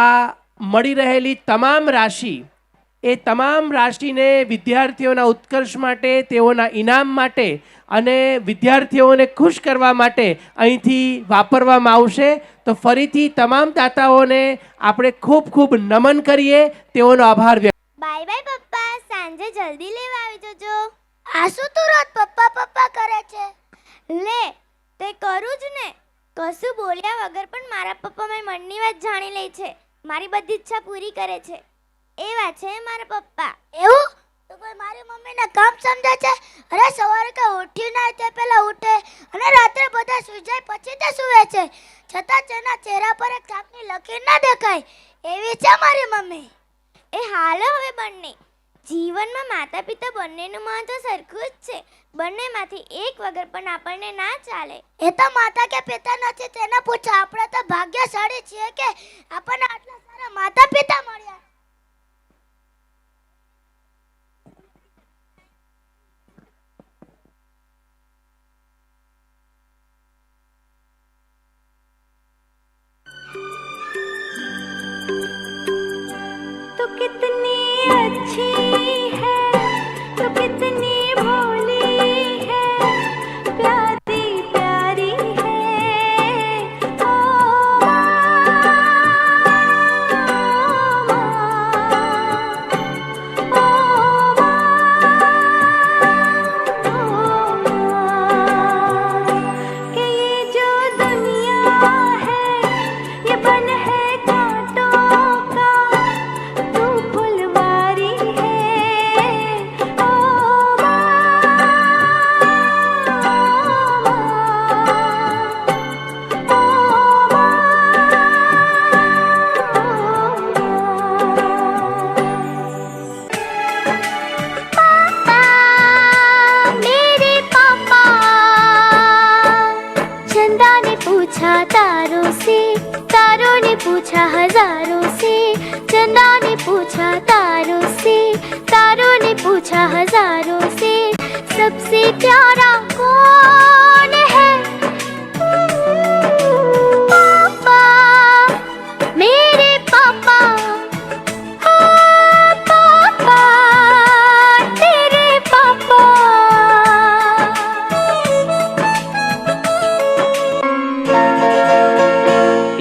आ मળી રહેલી તમામ રાશિ એ તમામ રાશિને વિદ્યાર્થીઓના ઉત્કર્ષ માટે, તેઓના ઇનામ માટે અને વિદ્યાર્થીઓને ખુશ કરવા માટે અહીંથી વાપરવામાં આવશે. તો ફરીથી તમામ દાતાઓને આપણે ખૂબ ખૂબ નમન કરીએ, તેઓનો આભાર વ્યક્ત. બાય બાય પપ્પા, સાંજે જલ્દી લેવા આવી જજો. આ શું તું રોજ પપ્પા પપ્પા કરે છે? લે તે કરું જ ને. કશું બોલ્યા વગર પણ મારા પપ્પા મારી મનની વાત જાણી લે છે, મારી બધી ઈચ્છા પૂરી કરે છે. એવા છે મારા પપ્પા. એવું તો કોઈ મારી મમ્મીને કામ સમજે છે? અરે સવારે કે ઉઠી ના તે પહેલા ઉઠે અને રાત્રે બધા સૂઈ જાય પછી તે સૂવે છે, છતાં તેના ચહેરા પર એક થાકની લકીર ના દેખાય. એવી છે મારી મમ્મી. એ હાલો હવે બંને. જીવનમાં માતા પિતા બંનેનું મહત્વ સરખું જ છે. બંનેમાંથી એક વગર પણ આપણને ના ચાલે. એ તો માતા કે પિતા નથી તેને પૂછો. આપણે તો ભાગ્યશાળી છીએ કે આપણને આટલા સારા માતા પિતા મળ્યા. तो कितनी अच्छी है, तो कितनी भोली है, प्यारी प्यारी है ओ कि ये जो दुनिया है ये बन है कांटों का, तू फुलवारी है ओ पापा, मेरे पापा। चंदा ने पूछा तारों से, तारों ने पूछा हजारों से, चंदा ने पूछा तारों से, तारों ने पूछा हजारों से, सबसे प्यारा कौन है? पापा, मेरे पापा। हाँ, पापा, तेरे पापा।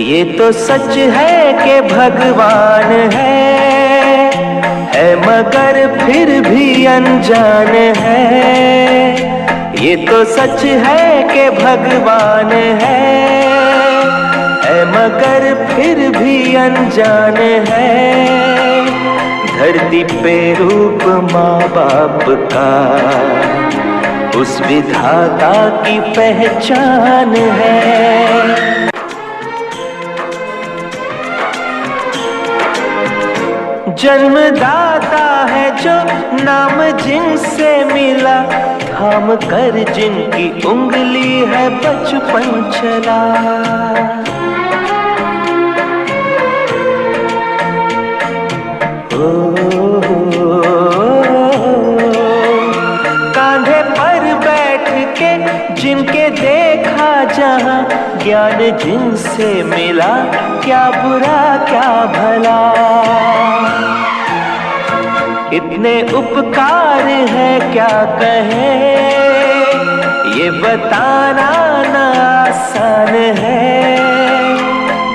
ये तो सच है कि भगवान है मगर फिर भी अनजान है। ये तो सच है कि भगवान है मगर फिर भी अनजान है। धरती पे रूप माँ बाप का उस विधाता की पहचान है। जन्मदाता है जो नाम जिनसे मिला, थाम कर जिनकी उंगली है बचपन चला। ओ, कांधे पर बैठ के जिनके देखा जहां, ज्ञान जिनसे मिला क्या बुरा क्या भला। इतने उपकार है क्या कहे, ये बताना ना आसान है।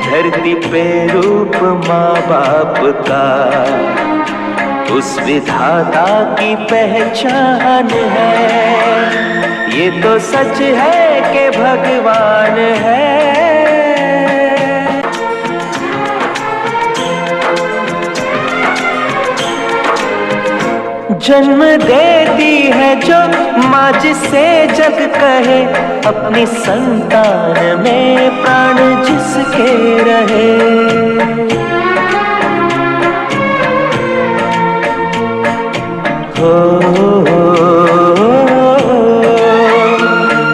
धरती पे रूप माँ बाप का उस विधाता की पहचान है। ये तो सच है कि भगवान है। जन्म देती है जो माँ जिसे जग कहे, अपनी संतान में प्राण जिसके रहे। हो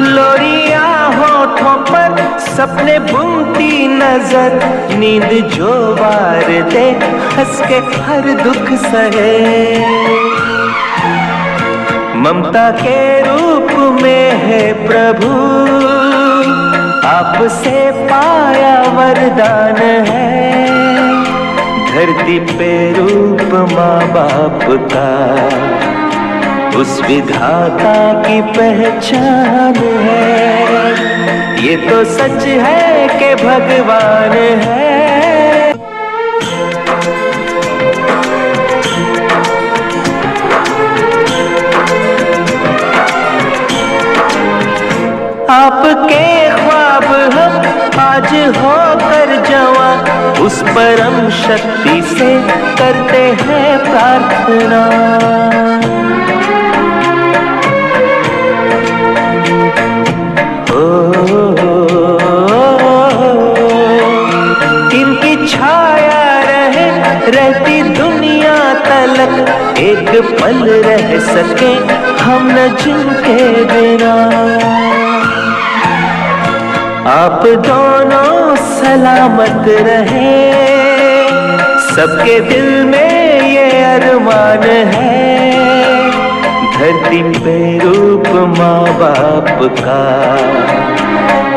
लोरिया होठों पर सपने बुनती नजर, नींद जो वार दे हंस के हर दुख सहे। ममता के रूप में है प्रभु, आपसे पाया वरदान है। धरती पे रूप माँ बाप का उस विधाता की पहचान है। ये तो सच है कि भगवान है। आपके ख्वाब हम आज होकर जवां उस परम शक्ति से करते हैं प्रार्थना। इनकी छाया रहे रहती दुनिया तलक, एक पल रह सके हम न जिनके बिना। आप दोनों सलामत रहे, सबके दिल में ये अरमान है। धरती पे रूप माँ बाप का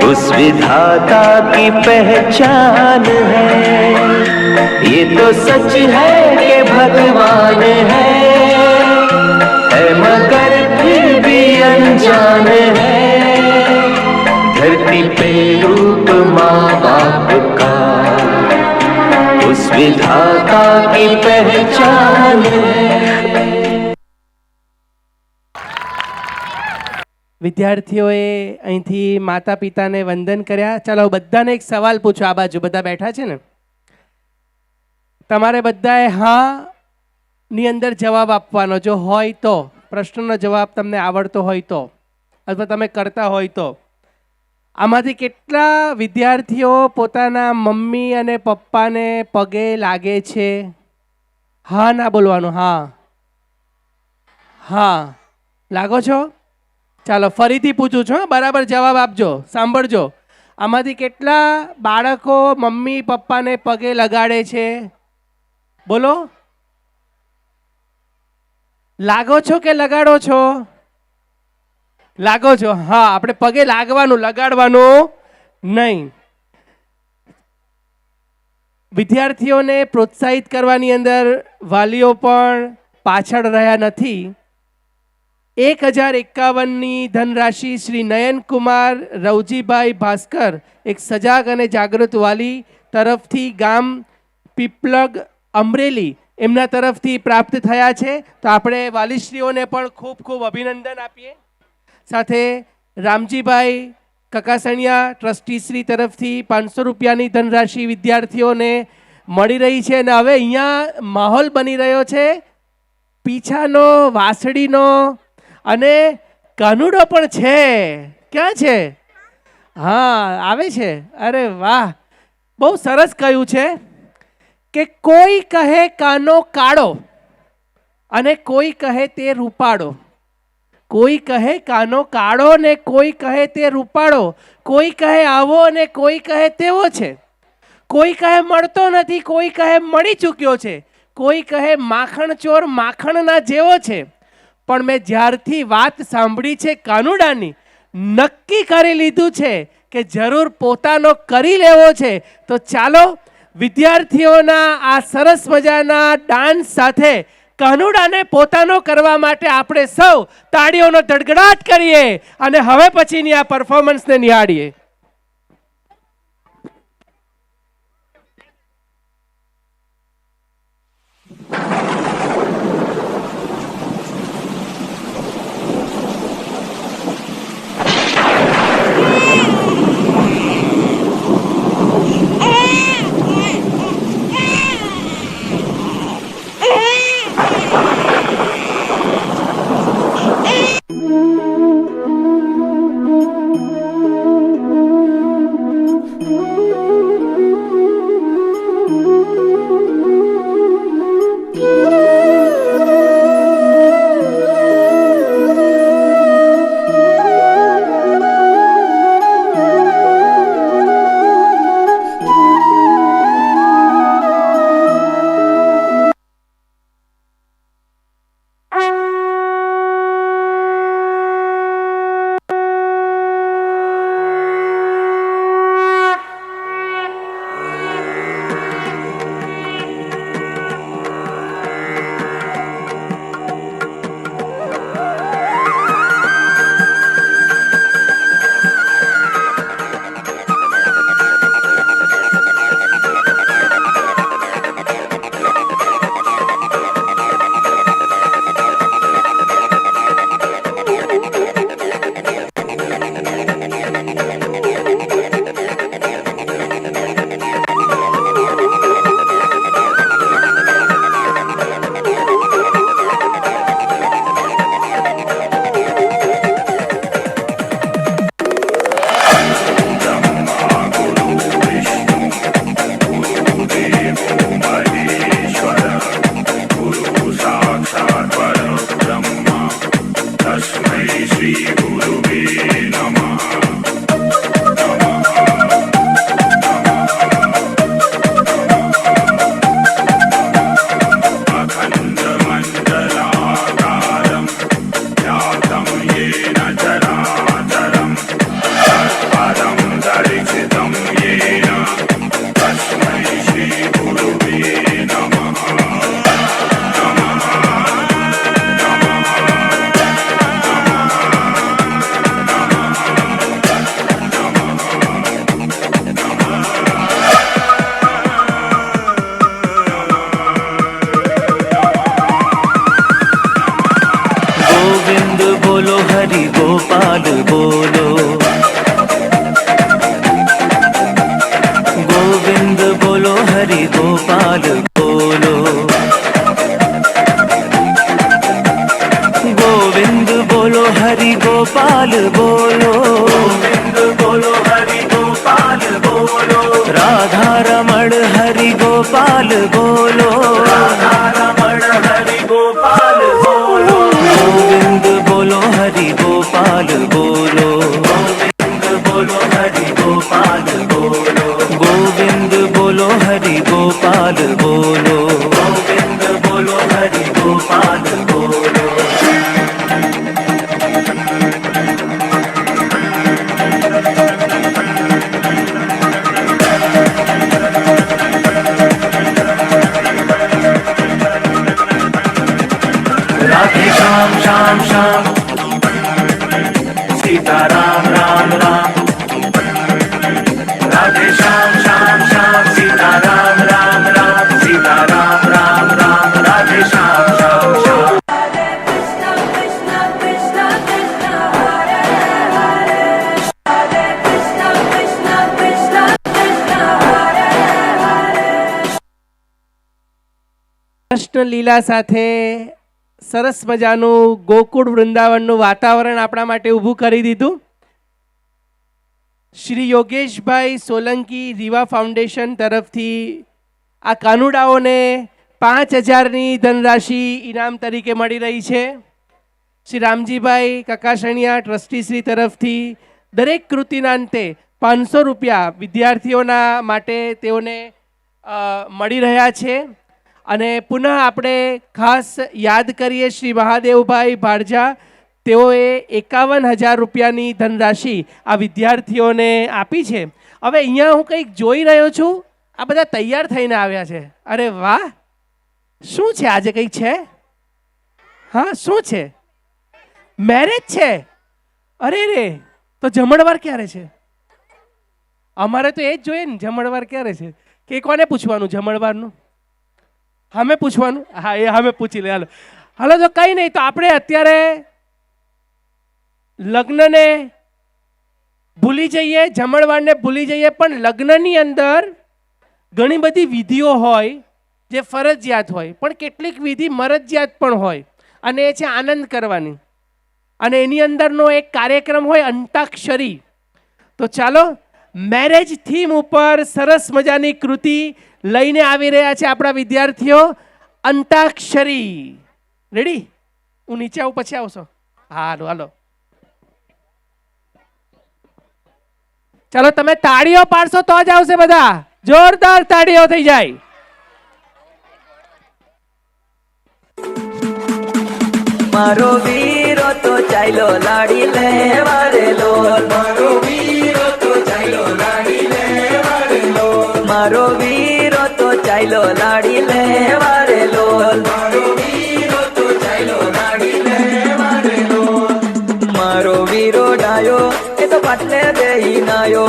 उस विधाता की पहचान है। ये तो सच है कि भगवान है मगर फिर भी अनजान है। धरती पे रूप माँ बाप का उस विधाता की पहचान है। વિદ્યાર્થીઓએ અહીંથી માતા પિતાને વંદન કર્યા. ચાલો બધાને એક સવાલ પૂછો. આ બાજુ બધા બેઠા છે ને, તમારે બધાએ હા ની અંદર જવાબ આપવાનો. જો હોય તો પ્રશ્નનો જવાબ તમને આવડતો હોય તો, અથવા તમે કરતા હોય તો. આમાંથી કેટલા વિદ્યાર્થીઓ પોતાના મમ્મી અને પપ્પાને પગે લાગે છે? હા ના બોલવાનું. હા હા લાગો છો? ચાલો ફરીથી પૂછું છું, બરાબર જવાબ આપજો. સાંભળજો, આમાંથી કેટલા બાળકો મમ્મી પપ્પાને પગે લગાડે છે? બોલો. લાગો છો કે લગાડો છો? લાગો છો. હા, આપણે પગે લાગવાનું, લગાડવાનું નહીં. વિદ્યાર્થીઓને પ્રોત્સાહિત કરવાની અંદર વાલીઓ પણ પાછળ રહ્યા નથી. 1051ની ધનરાશિ શ્રી નયનકુમાર રવજીભાઈ ભાસ્કર, એક સજાગ અને જાગૃત વાલી તરફથી ગામ પીપલગ અમરેલી એમના તરફથી પ્રાપ્ત થયા છે. તો આપણે વાલીશ્રીઓને પણ ખૂબ ખૂબ અભિનંદન આપીએ. સાથે રામજીભાઈ કકાસણિયા ટ્રસ્ટીશ્રી તરફથી 500 રૂપિયાની ધનરાશિ વિદ્યાર્થીઓને મળી રહી છે. અને હવે અહીંયા માહોલ બની રહ્યો છે પીછાનો, વાસળીનો અને કાનુડો પણ છે. ક્યાં છે? હા આવે છે. અરે વાહ, બહુ સરસ કહ્યું છે કે કોઈ કહે કાનો કાળો અને કોઈ કહે તે રૂપાળો. કોઈ કહે કાનો કાળો ને કોઈ કહે તે રૂપાળો. કોઈ કહે આવો ને કોઈ કહે તેવો છે. કોઈ કહે મળતો નથી, કોઈ કહે મળી ચૂક્યો છે. કોઈ કહે માખણ ચોર માખણના જેવો છે. પણ મેં જ્યારથી વાત સાંભળી છે કાનુડાની, નક્કી કરી લીધું છે કે જરૂર પોતાનો કરી લેવો છે. તો ચાલો વિદ્યાર્થીઓના આ સરસ મજાના ડાન્સ સાથે કાનુડાને પોતાનો કરવા માટે આપણે સૌ તાળીઓનો ધડગડાટ કરીએ અને હવે પછીની આ પરફોર્મન્સને નિહાળીએ. हरि गोपाल बोलो गोविंद बोलो हरि गोपाल बोलो गोविंद बोलो हरि गोपाल बोलो गोविंद बोलो हरि गोपाल बोलो राधा रमण हरि गोपाल बोलो राधा रमण हरि गोपाल बोलो गोविंद बोलो हरि गोपाल बोलो गोविंद बोलो हरि गोपाल बोलो गोविंद बोलो हरि गोपाल बोलो गोविंद बोलो हरि गोपाल बोलो Radhe Shyam Shyam Shyam Sita Ram Ram Ram Radhe Shyam Shyam Shyam Sita Ram Ram Ram Sita Ram Ram Ram Radhe Shyam Shyam Shyam Krishna Krishna Krishna Krishna Hare Hare Hare Krishna Krishna Krishna Krishna Hare Hare Krishna લીલા સાથે સરસ મજાનું ગોકુળ વૃંદાવનનું વાતાવરણ આપણા માટે ઊભું કરી દીધું. શ્રી યોગેશભાઈ સોલંકી રીવા ફાઉન્ડેશન તરફથી આ કાનુડાઓને 5,000ની ધનરાશિ ઇનામ તરીકે મળી રહી છે. શ્રી રામજીભાઈ કકાસણિયા ટ્રસ્ટીશ્રી તરફથી દરેક કૃતિના અંતે 500 રૂપિયા વિદ્યાર્થીઓના માટે તેઓને મળી રહ્યા છે. અને પુનઃ આપણે ખાસ યાદ કરીએ શ્રી મહાદેવભાઈ ભાડજા, તેઓએ 51,000 રૂપિયાની ધનરાશિ આ વિદ્યાર્થીઓને આપી છે. હવે અહીંયા હું કંઈક જોઈ રહ્યો છું, આ બધા તૈયાર થઈને આવ્યા છે. અરે વાહ, શું છે આજે? કંઈક છે? હા, શું છે? મેરેજ છે? અરે રે, તો જમણવાર ક્યારે છે? અમારે તો એ જ જોઈએ ને, જમણવાર ક્યારે છે? કે કોને પૂછવાનું જમણવારનું? હમે પૂછવાનું? હા, એ હમે પૂછી લે. હાલો હાલો, તો કંઈ નહીં, તો આપણે અત્યારે લગ્નને ભૂલી જઈએ, જમણવારને ભૂલી જઈએ, પણ લગ્નની અંદર ઘણી બધી વિધિઓ હોય જે ફરજિયાત હોય, પણ કેટલીક વિધિ મરજિયાત પણ હોય, અને એ છે આનંદ કરવાની. અને એની અંદરનો એક કાર્યક્રમ હોય અંતાક્ષરી. તો ચાલો, મેરેજ થીમ ઉપર સરસ મજાની કૃતિ લઈને આવી રહ્યા છે આપણા વિદ્યાર્થીઓ. અંતાક્ષરી. રેડી? હું નીચે આવું, પછી આવશો? હાલો હાલો, ચાલો તમે તાળીઓ પાડશો તો જ આવશે બધા. જોરદાર તાળીઓ થઈ જાય. મારો વીરો તો ચાલ્યો લાડી લે વારે લોલ મારો વીરો તો ચાલ્યો લાડી લે વારે લોલ મારો વીરો તો ચાલ્યો લાડી લે વારે લોલ મારો વીરો તો ચાલ્યો લાડી લે વારે લોલ મારો વીરો ડાયો એ તો પાટલે બેહી નાયો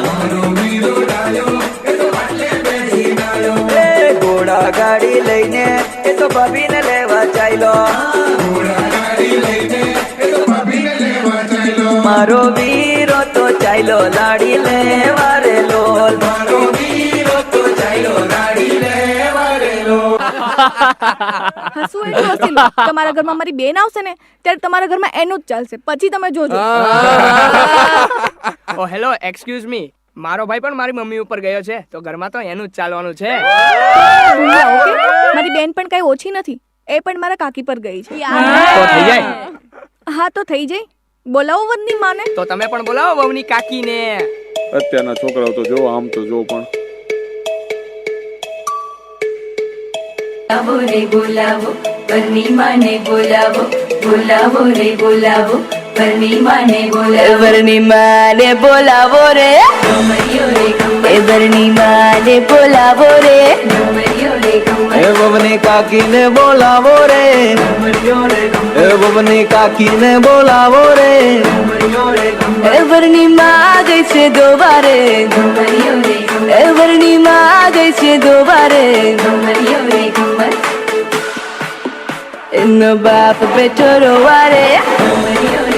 મારો વીરો ડાયો એ તો પાટલે બેહી નાયો એ ઘોડા ગાડી લઈને એ તો ભાભીને લેવા ચાલ્યો મારો વીરો તો ચાલ્યો લાડી લે વારે લોલ મારો વીરો તો ચાલ્યો લાડી લે વારે લોલ. હસવું એટલું હસીલું. તમારા ઘરમાં મારી બેન આવશે ને ત્યારે તમારા ઘરમાં એનું જ ચાલશે, પછી તમે જોજો. ઓ હેલો, એક્સક્યુઝ મી, મારો ભાઈ પણ મારી મમ્મી ઉપર ગયો છે, તો ઘરમાં તો એનું જ ચાલવાનું છે. ઓકે, મારી બેન પણ કઈ ઓછી નથી, એ પણ મારા કાકી પર ગઈ છે. તો થઈ જાય. હા, તો થઈ જાય. બોલાવો વનની માને. તો તમે પણ બોલાવો વહુની કાકીને. અત્યારના છોકરાઓ તો જો આમ તો જો પણ બોલાવો રે બોલાવો, વરની માને બોલાવો, બોલાવો રે બોલાવો, વરની માને બોલાવો, વરની માને બોલાવો રે ગમરિયો રે એ વરની માને બોલાવો રે ગમરિયો રે એ બબની કાકીને બોલાવો રે એ બબની કાકીને બોલાવો રે એ વરની માં ગઈ છે દોબારે ગમરિયો રે એ વરની માં ગઈ છે દોબારે ગમરિયો રે ગમર એનો બાપ બેઠો રોવારે ગમરિયો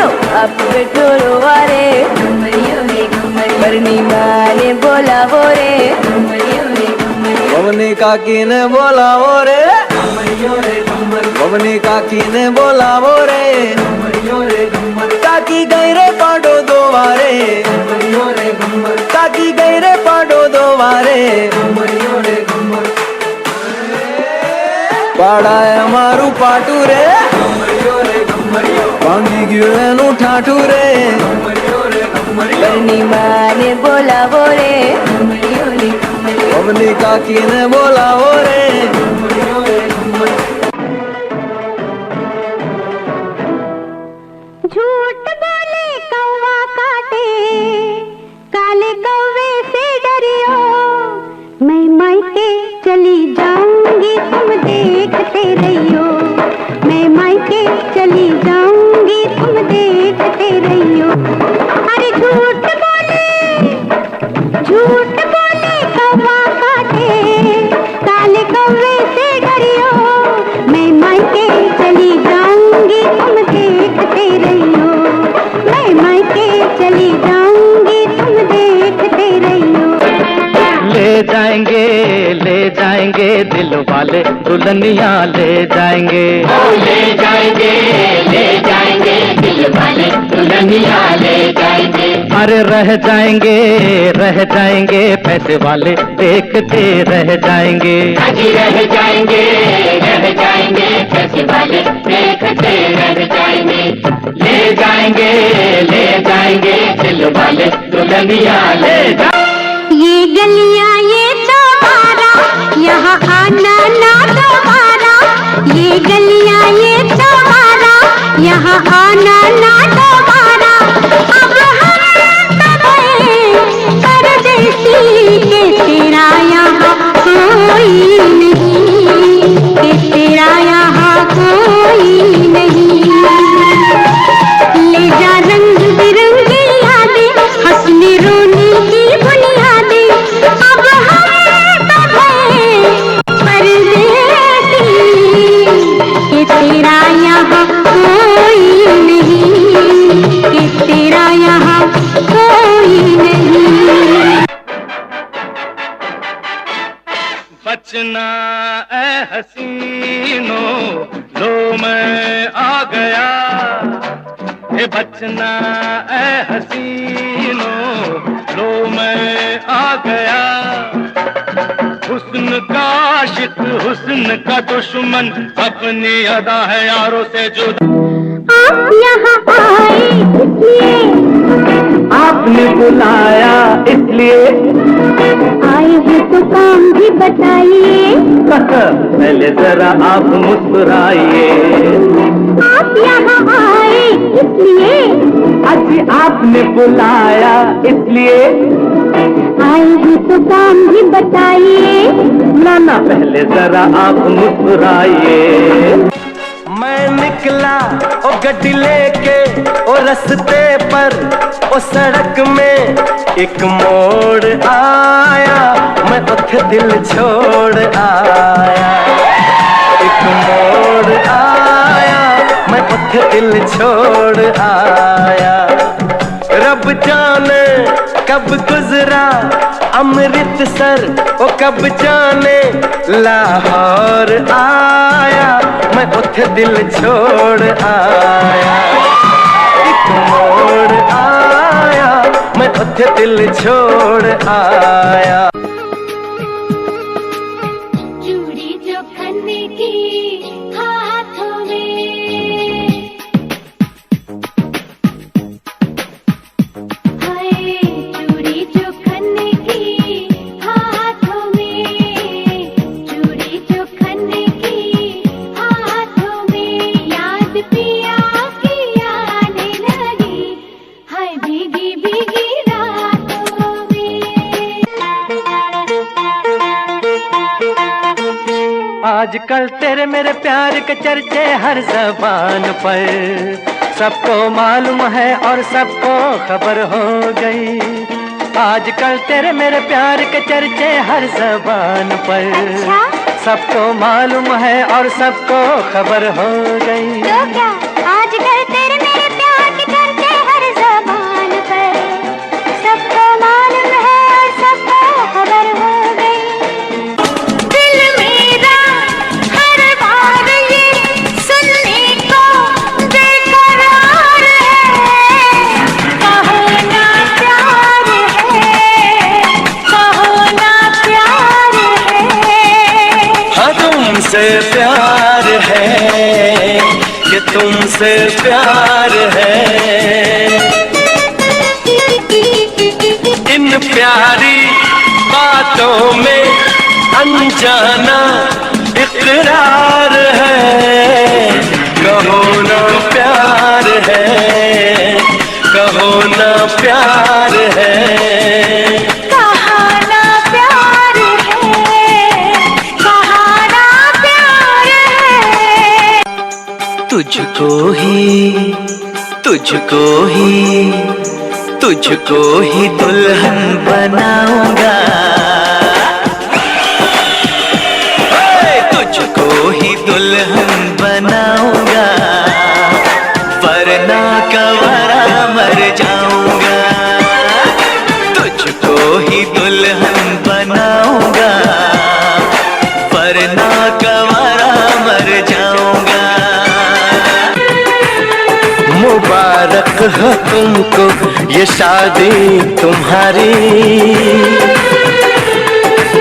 लो आप बैठो रोवा रे घुमरियो रे घुमरियो बरनी माँ ने बोला वो रे घुमरियो रे घुमरियो बबनी काकी ने बोला वो रे बबनी काकी ने बोला वो रे काकी गई रे पाडो दो वारे काकी गई रे पाडो दो वारे पाड़ा है मारू पाटू रे भांगी गयो एनु ठाठू रे बरनी माँ ने बोला वो रे घुमरियो रे घुमरियो बबनी काकी ने बोला वो रे झूठ बोले कौवा काटे काले कौवे से डरियो मैं मायके चली जाऊंगी तुम देखते रहियो मैं मायके चली जाऊंगी तुम देखते रहियो अरे झूठ बोले कौवा काटे काले कौवे से डरियो मैं मायके चली जाऊंगी तुम देखते रहियो मैं मायके चली जाऊंगी तुम देखते रहियो ले जाएंगे दिल वाले दुल्हनिया ले जाएंगे दिल वाले दुल्हनिया ले जाएंगे अरे रह जाएंगे पैसे वाले देखते रह जाएंगे रह जाएंगे पैसे वाले देखते रह जाएंगे ले जाएंगे दिल वाले दुल्हनिया ले जाएंगे ये गलियां ये चौबारा यहाँ आना ना दोबारा ये गलियां ये चौबारा यहाँ आना ना दोबारा अब हम तो परदेसी के तेरा यहाँ कोई नहीं के तेरा यहाँ कोई नहीं ले जा रंग बिरंगी यादें हंसने रोने की बुनियादें अब हम तो भये परदेसी कि तेरा यहाँ कोई नहीं कि तेरा यहाँ कोई नहीं बचना ए हसीनो लो मैं आ गया ये बचना ए हसीनो लो मैं आ गया हुस्न का आशिक हुस्न का दुश्मन अपनी अदा है यारों से जुदा आप यहाँ आए इसलिए आपने बुलाया इसलिए आए हैं तो काम भी बताइए पहले जरा आप मुस्कुराइए आप यहाँ आए इसलिए अजी आपने बुलाया इसलिए आए हैं तो काम भी बताइए ना पहले जरा आप मुस्कुराइए मैं निकला ओ गड्डी लेके ओ रस्ते पर ओ सड़क में एक मोड़ आया मैं उठे दिल छोड़ आया एक मोड़ आया मैं उठे दिल छोड़ आया रब जाने कब गुजरा अमृतसर ओ कब जाने लाहौर आया मैं उठे दिल छोड़ आया एक मोड़ आया मैं उठे दिल छोड़ आया चूड़ी जो खन्ने की हाथों में हाय चूड़ी जो खन्ने की हाथों में चूड़ी जो खन्ने की हाथों में याद पिया की आने लगी हाय भीगी भीगी रातों में आजकल तेरे मेरे प्यार के चर्चे हर जबान पर सबको मालूम है और सबको खबर हो गई आजकल तेरे मेरे प्यार के चर्चे हर जबान पर सबको मालूम है और सबको खबर हो गई तो क्या आजकल तेरे मेरे प्यार की तुमसे प्यार है, कि तुमसे प्यार है। इन प्यारी बातों में अनजाना इकरार है, कहो ना प्यार है, कहो ना प्यार है। कहाना प्यार है, कहाना प्यार है। तुझको ही, तुझको ही, तुझको ही दुल्हन बनाऊंगा, तुझको ही दुल्हन बनाऊंगा, वरना कवरा मर जाऊंगा। तुझको ही दुल्हन बनाऊंगा, वरना कवरा मर जाऊंगा। मुबारक हो तुमको ये शादी तुम्हारी,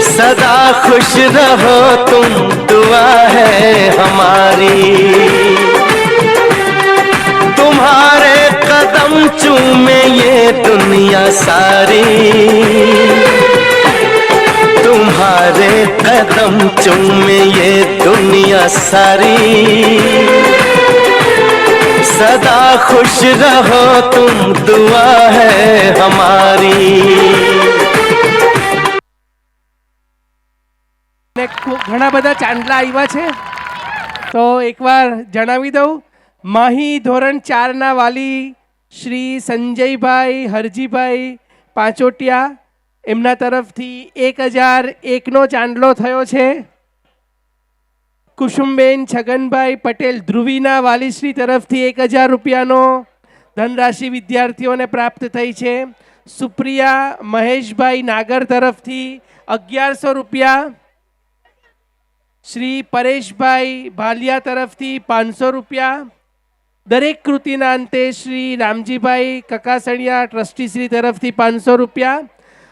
सदा खुश रहो तुम, दुआ है हमारी। तुम्हारे कदम चूमे ये दुनिया सारी, तुम्हारे कदम चूमे ये दुनिया सारी। सदा खुश रहो तुम, दुआ है हमारी। ને ઘણા બધા ચાંદલા આવ્યા છે તો એકવાર જણાવી દઉં. માહી ધોરણ 4ના વાલી શ્રી સંજયભાઈ હરજીભાઈ પાંચોટિયા, એમના તરફથી 1001નો ચાંદલો થયો છે. કુસુમબેન છગનભાઈ પટેલ ધ્રુવીના વાલીશ્રી તરફથી 1000 રૂપિયાનો ધનરાશિ વિદ્યાર્થીઓને પ્રાપ્ત થઈ છે. સુપ્રિયા મહેશભાઈ નાગર તરફથી 1100 રૂપિયા. શ્રી પરેશભાઈ ભાલિયા તરફથી 500 રૂપિયા. દરેક કૃતિના અંતે શ્રી રામજીભાઈ કકાસણિયા ટ્રસ્ટીશ્રી તરફથી 500 રૂપિયા.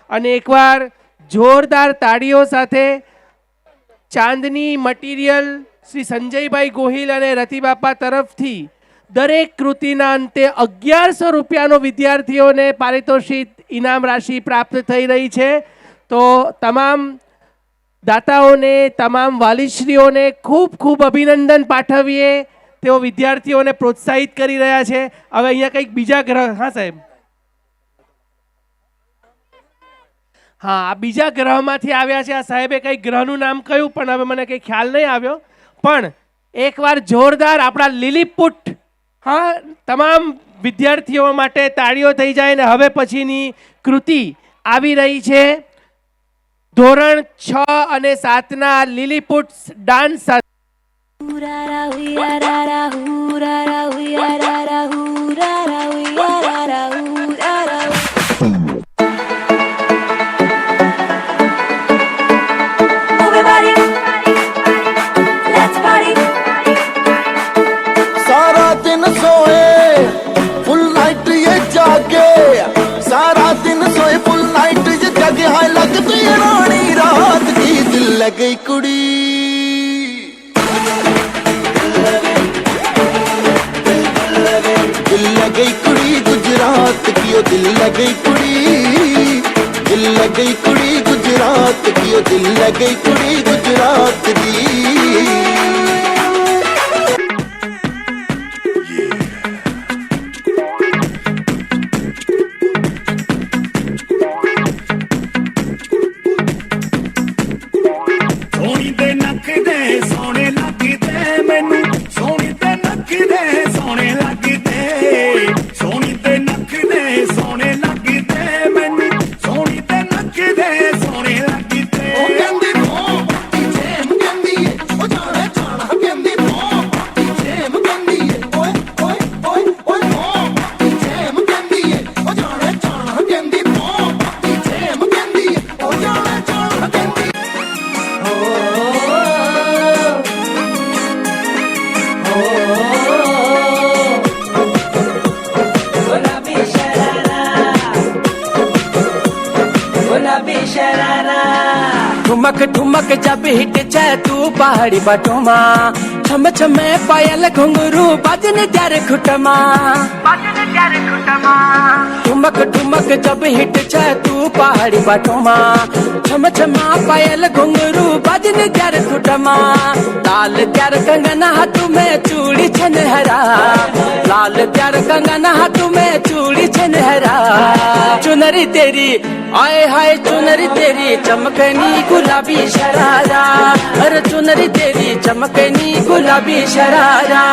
અને એકવાર જોરદાર તાળીઓ સાથે ચાંદની મટીરિયલ શ્રી સંજયભાઈ ગોહિલ અને રતિબાપા તરફથી દરેક કૃતિના અંતે 1100 રૂપિયાનો વિદ્યાર્થીઓને પારિતોષિક ઇનામ રાશિ પ્રાપ્ત થઈ રહી છે. તો તમામ દાતાઓને, તમામ વાલીશ્રીઓને ખૂબ ખૂબ અભિનંદન પાઠવીએ. તેઓ વિદ્યાર્થીઓને પ્રોત્સાહિત કરી રહ્યા છે. હવે અહીંયા કંઈક બીજા ગ્રહ, હા સાહેબ, હા આ બીજા ગ્રહમાંથી આવ્યા છે. આ સાહેબે કંઈક ગ્રહનું નામ કહ્યું પણ હવે મને કંઈ ખ્યાલ નહીં આવ્યો. પણ એકવાર જોરદાર આપણા લીલીપુટ, હા તમામ વિદ્યાર્થીઓ માટે તાળીઓ થઈ જાય. ને હવે પછીની કૃતિ આવી રહી છે ધોરણ 6 અને 7ના લીલીપુટ ડાન્સ સાથે. सारा दिन सोए फुल नाइट ये जागे, सारा दिन सोए फुल नाइट ये जागे, हाय लगती है रानी रात की, दिल लग गई कुड़ी, दिल लग गई कुड़ी गुजरात की, ओ दिल लग गई कुड़ी, दिल लग गई कुड़ी गुजरात की, ओ दिल लग गई कुड़ी गुजरात की। ਸੋਹਣੀ ਤੇ ਨੱਕ ਦੇ ਸੋਹਣੇ ਲੱਗਦੇ ਮੈਨੂੰ, ਸੋਹਣੀ ਤੇ ਨੱਕ ਦੇ ਸੋਹਣੇ ਲੱਗਦੇ, ਸੋਹਣੀ ਤੇ ਨੱਕ ਦੇ ਸੋਹਣੇ ਲੱਗਦੇ ਮੈਨੂੰ, ਸੋਹਣੀ ਤੇ ਨੱਕ ਦੇ ਸੋਹਣੇ ਲੱਗਦੇ। ਉਹ ਕਹਿੰਦੀ ਨੋ ਜੈਮ ਕਹਿੰਦੀ ਉਹ ਜਾਣਾ ਜਾਣਾ गुलाबी शरारा ठुमक ठुमक जब हिट छे तू पहाड़ी बटोमा छम छमे पायल घुंघरू बाजने त्यारे खुटमा ठुमक ठुमक जब हिट छे तू पहाड़ी बटोमा छम छमा पायल घुंघरू बाजने त्यारे खुटमा लाल त्यार कंगना हाथ में चूड़ी छनहरा लाल त्यार कंगना हाथ में चूड़ी छनहरा चुनरी तेरी आए हाय चुनरी तेरी चमकनी गुलाबी शरारा अरे चुनरी तेरी चमकनी गुलाबी शरारा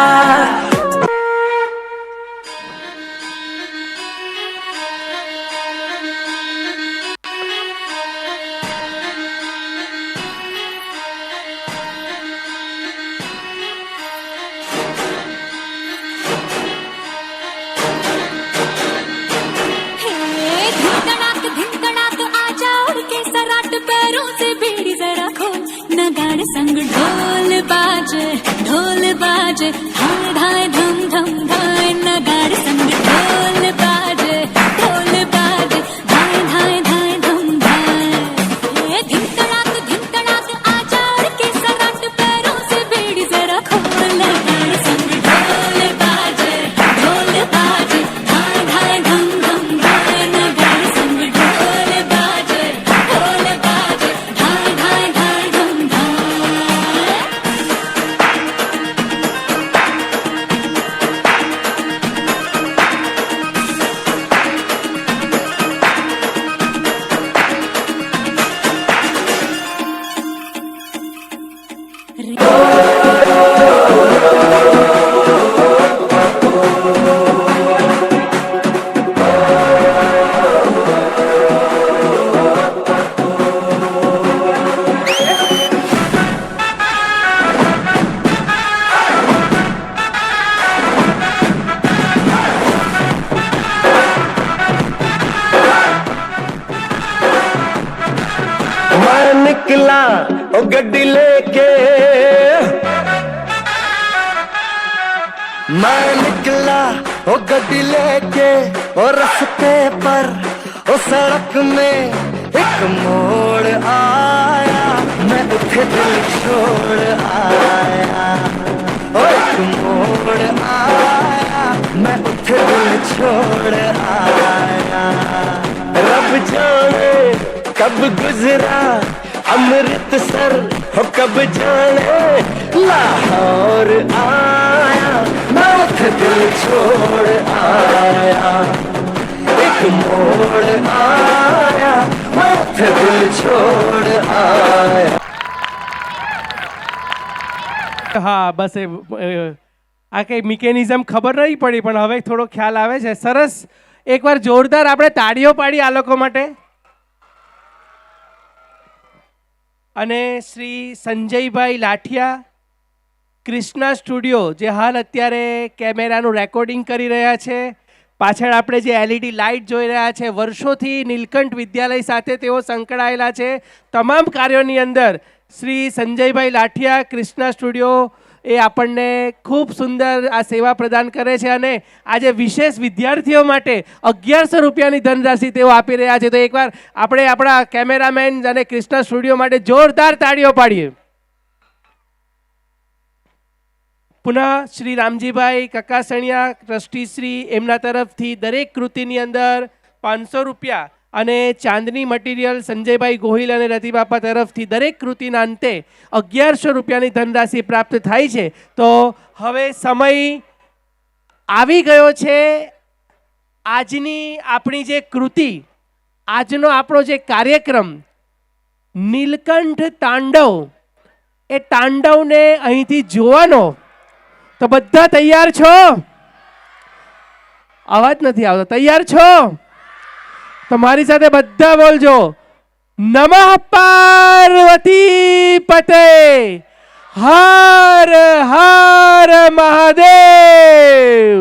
संग ढोल बाजे धाय धाय धम धम धाय नगाड़े संग ढोल बाजे धाय धाय धाय धम धाय धिन तड़ाक आजा और के सराट पैरों से बेड़ी जरा खोल नगाड़े संग ढोल बाजे धाय धाय धम धम धाय नगाड़े संग ढोल बाजे धाय धाय धाय धम धाय मैं निकला ओ गड्डी लेके मैं निकला ओ गड्डी लेके और रस्ते पर ओ सड़क में एक मोड़ आया मैं उठे दिल छोड़ आया ओ एक मोड़ आया मैं उठे दिल छोड़ आया रब जाने कब गुजरा अमृतसर हो कब जाने लाहौर आया मैं उठे दिल छोड़ आया एक मोड़ आया मैं उठे दिल छोड़ आया હા બસ આ કંઈ મિકેનિઝમ ખબર નહીં પડી પણ હવે થોડો ખ્યાલ આવે છે સરસ એકવાર જોરદાર આપણે તાળીઓ પાડી આ લોકો માટે અને શ્રી સંજયભાઈ લાઠિયા કૃષ્ણા સ્ટુડિયો જે હાલ અત્યારે કેમેરાનું રેકોર્ડિંગ કરી રહ્યા છે પાછળ આપણે જે એલઈડી લાઇટ જોઈ રહ્યા છે વર્ષોથી નીલકંઠ વિદ્યાલય સાથે તેઓ સંકળાયેલા છે તમામ કાર્યોની અંદર શ્રી સંજયભાઈ લાઠિયા કૃષ્ણા સ્ટુડિયો એ આપણને ખૂબ સુંદર આ સેવા પ્રદાન કરે છે અને આજે વિશેષ વિદ્યાર્થીઓ માટે 1100 રૂપિયાની ધનરાશિ તેઓ આપી રહ્યા છે તો એકવાર આપણે આપણા કેમેરામેન અને કૃષ્ણા સ્ટુડિયો માટે જોરદાર તાળીઓ પાડીએ પુનઃ શ્રી રામજીભાઈ કકાસણિયા ટ્રસ્ટીશ્રી એમના તરફથી દરેક કૃતિની અંદર 500 રૂપિયા અને ચાંદની મટીરિયલ સંજયભાઈ ગોહિલ અને રતિબાપા તરફથી દરેક કૃતિના અંતે 1100 રૂપિયાની ધનરાશિ પ્રાપ્ત થાય છે તો હવે સમય આવી ગયો છે આજની આપણી જે કૃતિ આજનો આપણો જે કાર્યક્રમ નીલકંઠ તાંડવ એ તાંડવને અહીંથી જોવાનો તો બધા તૈયાર છો અવાજ નથી આવતો તૈયાર છો તો મારી સાથે બધા બોલજો નમઃ પાર્વતી પતે હર હર મહાદેવ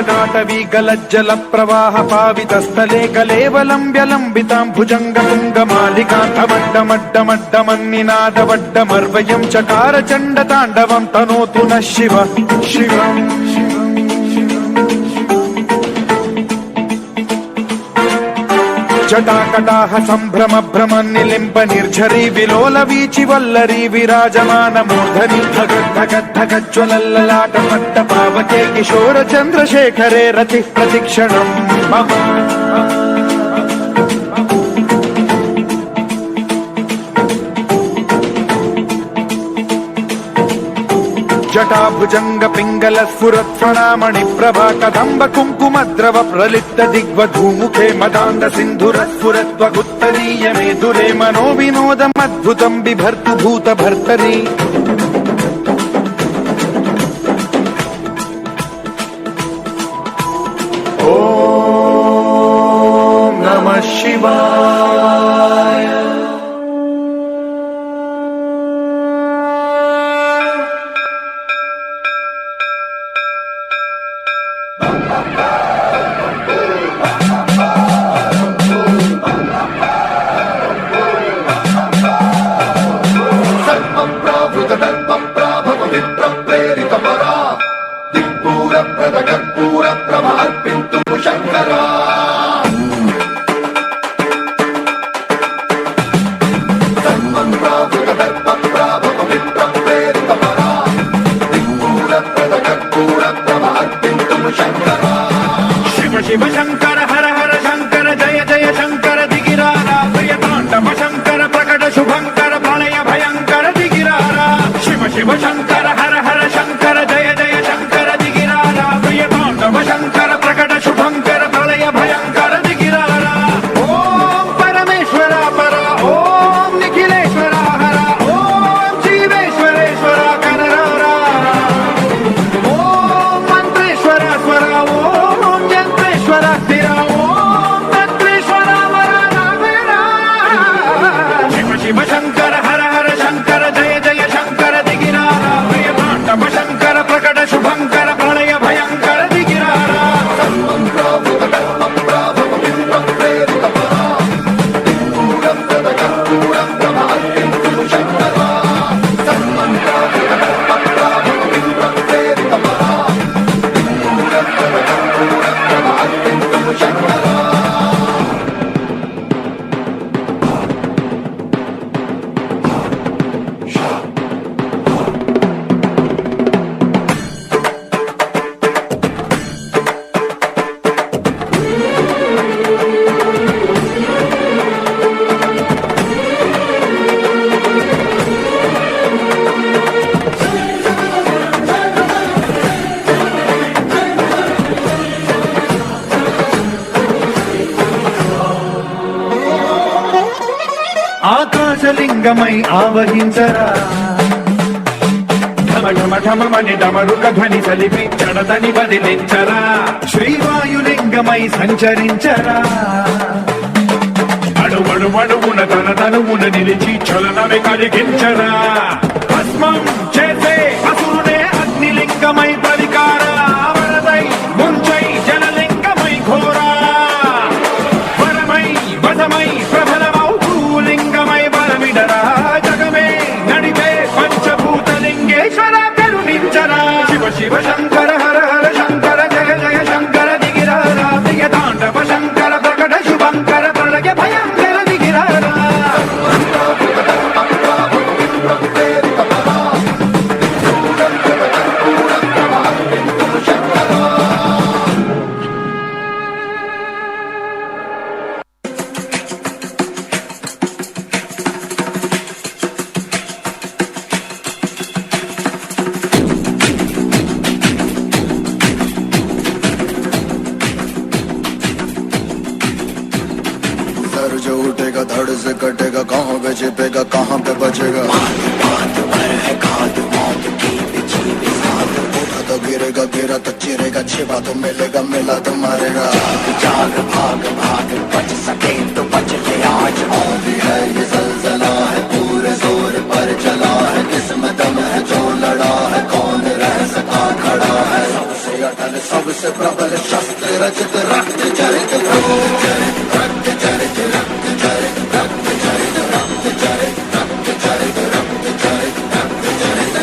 नाटवी गलज्जल प्रवाह पावितस्थले कलेवलम्ब्य लम्बितां भुजङ्गतुङ्गमालिकान्तमड्डमड्डमड्डमन्निनादवड्डमर्वयं चकार चण्डताण्डवं तनोतु नः शिव शिवम् जटाकटाह सम्भ्रम भ्रम निलिम्ब निर्झरी विलोल वीचि वल्लरी विराजमान मूर्धनि धगद्धगद्धगज्ज्वलल्ललाट पट्ट पावके किशोर चन्द्रशेखरे रति प्रतिक्षणम् मम जटाभुजंग पिंगल स्फुरत्फणामणि प्रभा कदम्ब कुङ्कुमद्रव प्रलिप्त दिग्वधूमुखे मदान्ध सिन्धुर स्फुरत्वगुत्तरीय मेधुरे मनो विनोदमद्भुतं बिभर्तु भूत भर्तरि ॐ नमः शिवाय शिव शिव शंकर हर हर शंकर जय जय शंकर दिगिरारा प्रिय तांडव शंकर प्रकट शुभंकर प्रलय भयंकर दिगिरारा शिव शिव शंकर हर हर शंकर जय जय शंकर दिगिरारा प्रिय तांडव शंकर प्रकट शुभंकर प्रलय भयंकर दिगिरारा ओम परमेश्वरा परा ओम निखिलेश्वरा हरा ओम जीवेश्वरेश्वरा कररारा ओम मंत्रेश्वरा स्वरा ओम यंत्रेश्वरा स्थिरा ओम तंत्रेश्वरा वरा नामेरा शिव शिव शंकर हर हर शंकर जय जय शंकर दिगिरारा प्रिय तांडव शंकर प्रकट शुभंकर प्रलय भयंकर दिगिरारा ఆకాశలింగమై ఆవహించరా ఢమ ఢమ ఢమమని డమరుక ధ్వని సలిపి జడదని వదిలించరా శ్రీవాయులింగమై సంచరించరా అడువడువడువున తన తనువున నిలిచి చలనమే కలిగించరా భస్మం చేసే అసురునే అగ్నిలింగమై పరికారా వరదై ముంచై జలలింగమై ఘోరా వరమై వసమై ప్రబలమౌ భూలింగమై బలమిడరా జగమే నడిపే పంచభూతలింగేశ్వర కరుణించరా శివ శివ శంకర హర హర శంకర జయ జయ శంకర దిగిరారా ప్రియ తాండవ శంకర ప్రకట శుభంకర ప్రళయ భయంకర దిగిరారా सर जो उठेगा धड़ से कटेगा कहाँ पे छिपेगा कहाँ पे बचेगा उठा तो गिरेगा गिरा तो चिरेगा छिपा तो मिलेगा मिला तो मारेगा जाग भाग भाग बच सके तो बच ले आज भी है ये जलजला है पूरे जोर पर चला है किस्मत में है जो लड़ा है कौन रह सका खड़ा है सबसे अटल सबसे सबसे प्रबल शस्त्र रचित रक्त चरित रक्त चरित रक्त चरित रक्त चरित रक्त चरित रक्त चरित रक्त चरित रक्त चरित रक्त चरित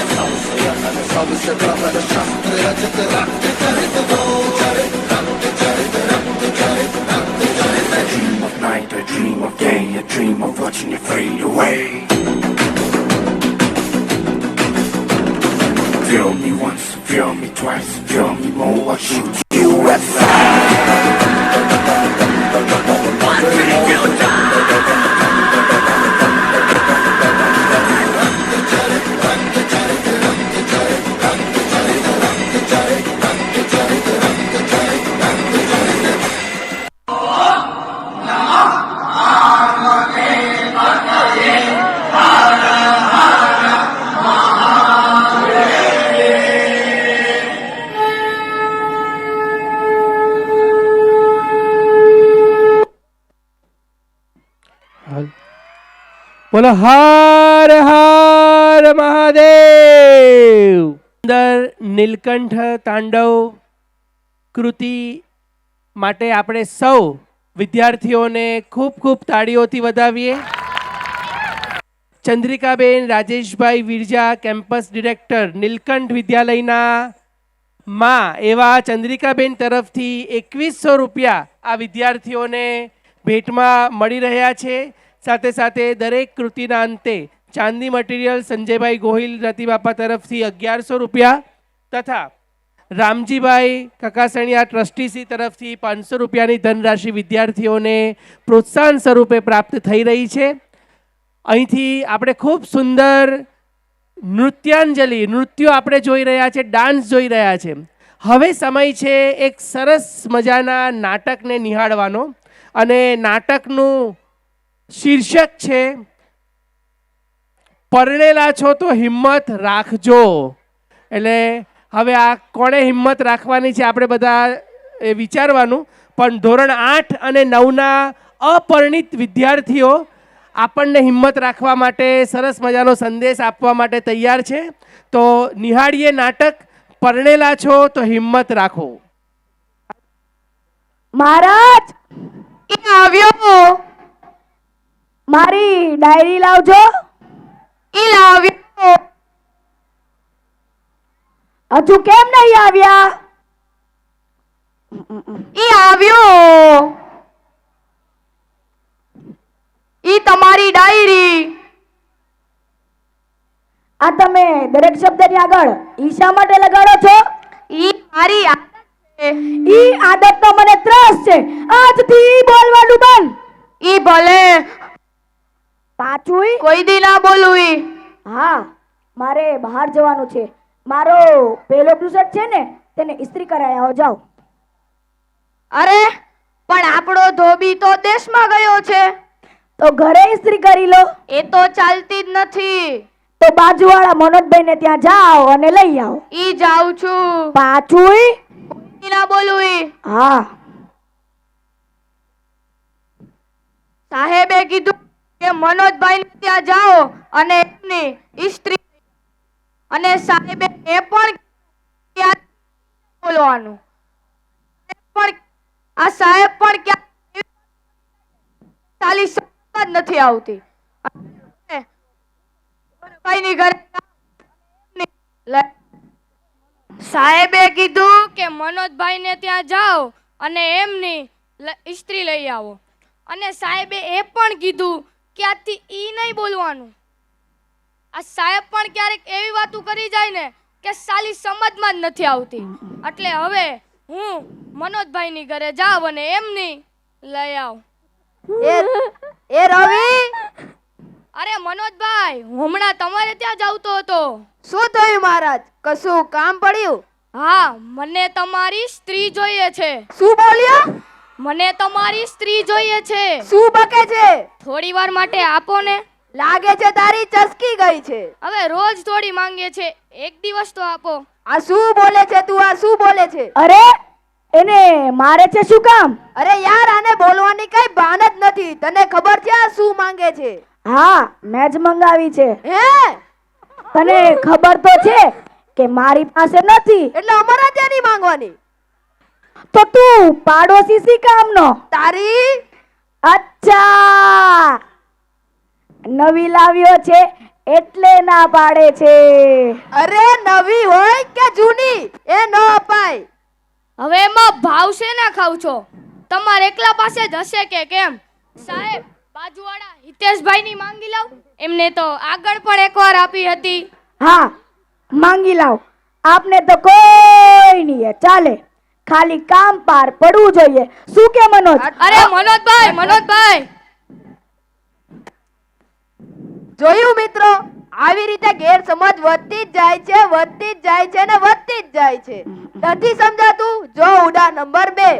सबसे प्रबल शस्त्र रचित रक्त चरित रक्त चरित रक्त चरित रक्त चरित रक्त चरित I dream of night, I dream of day, I dream of watching you fade away. Feel me once, feel me twice, feel me more, I'll shoot you at sight. One thing you'll die. બોલો હર હર મહાદેવ. સુંદર નીલકંઠ તાંડવ કૃતિ માટે આપણે સૌ વિદ્યાર્થીઓને ખૂબ ખૂબ તાળીઓથી વધાવીએ. Chandrikaben Rajeshbhai Virja, campus director Nilkanth વિદ્યાલયના માં એવા ચંદ્રિકાબેન તરફથી 2100 રૂપિયા આ વિદ્યાર્થીઓને ભેટમાં મળી રહ્યા છે. સાથે સાથે દરેક કૃતિના અંતે ચાંદી મટીરિયલ સંજયભાઈ ગોહિલ રતિબાપા તરફથી 1100 રૂપિયા તથા રામજીભાઈ કકાસણિયા ટ્રસ્ટીસી તરફથી 500 રૂપિયાની ધનરાશિ વિદ્યાર્થીઓને પ્રોત્સાહન સ્વરૂપે પ્રાપ્ત થઈ રહી છે. અહીંથી આપણે ખૂબ સુંદર નૃત્યો આપણે જોઈ રહ્યા છે, ડાન્સ જોઈ રહ્યા છે. હવે સમય છે એક સરસ મજાના નાટકને નિહાળવાનો અને નાટકનું શીર્ષક છે પરણેલા છો તો હિંમત રાખજો. એટલે હવે આ કોણે હિંમત રાખવાની છે આપણે બધા વિચારવાનું. પણ ધોરણ 8 અને 9ના અપરિણિત વિદ્યાર્થીઓ આપણને હિંમત રાખવા માટે સરસ મજાનો સંદેશ આપવા માટે તૈયાર છે. તો નિહાળીએ નાટક પરણેલા છો તો હિંમત રાખો. મહારાજ એ આવ્યો. મારી ડાયરી લાવજો. એ લાવ્યો. હજુ કેમ નહીં આવ્યા? એ આવ્યો. ઈ તમારી ડાયરી. આ તમે દરેક શબ્દની આગળ ઈ શા માટે લગાડો છો? ઈ મારી આદત છે. ઈ આદતનો મને ત્રાસ છે. આજથી બોલવાનું બંધ. ઈ ભલે પાછું કોઈ દી ના બોલું. હા, મારે બહાર જવાનું છે. મારો પેલો ટી-શર્ટ છે ને તેને ઇસ્ત્રી કરાવી આવો જાઓ. અરે પણ આપણો ધોબી તો દેશમાં ગયો છે. તો ઘરે ઇસ્ત્રી કરી લો. એ તો ચાલતી જ નથી. તો બાજુવાળા મનોજભાઈ ને ત્યાં જાઓ અને લઈ આવો. ઈ જાઉં છું. પાછું ના બોલું. હા, સાહેબે કીધું કે મનોજભાઈ ને ત્યાં જાઓ અને એમની ઇસ્ત્રી. અને સાહેબે એ પણ બોલવાનું. પણ આ સાહેબ પણ ક્યાં ચાલી જ નથી આવતી. ભાઈની ઘરે સાહેબે કીધું કે મનોજભાઈ ને ત્યાં જાઓ અને એમની ઇસ્ત્રી લઈ આવો. અને સાહેબે એ પણ કીધું કે આથી ઈ નહીં બોલવાનું. આ સાહેબ પણ ક્યારેક એવી વાતો કરી જાય ને કે સાલી સમજમાં જ નથી આવતી. એટલે હવે હું મનોજભાઈની ઘરે જાવ અને એમની લઈ આવ. એ રવિ, અરે મનોજભાઈ, હું હમણાં તમારે ત્યાં જાવતો હતો. શું થયું મહારાજ? કશું કામ પડ્યું? હા, મને તમારી સ્ત્રી જોઈએ છે. શું બોલ્યા? મને તમારી સ્ત્રી જોઈએ છે. શું બકે છે? થોડી વાર માટે આપો ને. લાગે છે તારી ચસકી ગઈ છે. હવે રોજ થોડી માંગે છે, એક દિવસ તો આપો. આ શું બોલે છે તું? આ શું બોલે છે? અરે એને મારે છે શું કામ? અરે યાર, આને બોલવાની કઈ ભાન જ નથી. તને ખબર છે આ શું માંગે છે? હા, મેં જ મંગાવી છે. હે? તને ખબર તો છે કે મારી પાસે નથી. એટલે અમારા ત્યાં નહીં માંગવાની. તો તું પાડોશી સી કામનો? તારી. અચ્છા, નવી લાવ્યો છે એટલે ના પાડે છે. અરે નવી હોય કે જૂની એ ન અપાય. હવે એમાં ભાવ છે ના ખાવ છો? તમારે એકલા પાસે જ હશે કે કેમ? સાહેબ, બાજુવાળા હિતેશભાઈની માંગી લાવ. એમને તો આગળ પણ એકવાર આપી હતી. હા, માંગી લાવ. આપને તો કોઈ નહીં ચાલે, ખાલી કામ પાર પડવું જોઈએ. શું કે મનોજ? અરે મનોજભાઈ જોયું મિત્રો, આવી રીતે ગેરસમજ વધતી જ જાય છે, વધતી જ જાય છે ને વધતી જ જાય છે. નથી સમજાતું? જો ઉડા નંબર 2.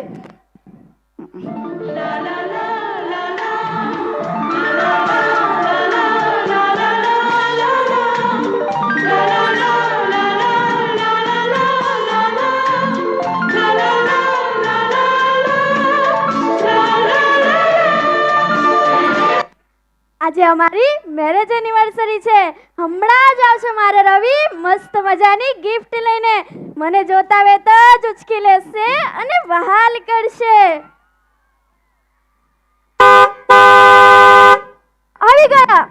આજે અમારી મેરેજ એનિવર્સરી છે. હમણાં જ આવશે મારે રવિ મસ્ત મજાની ગિફ્ટ લઈને. મને જોતા વેત જ ઉચકી લેશે અને વહાલ કરશે. આવી ગયા.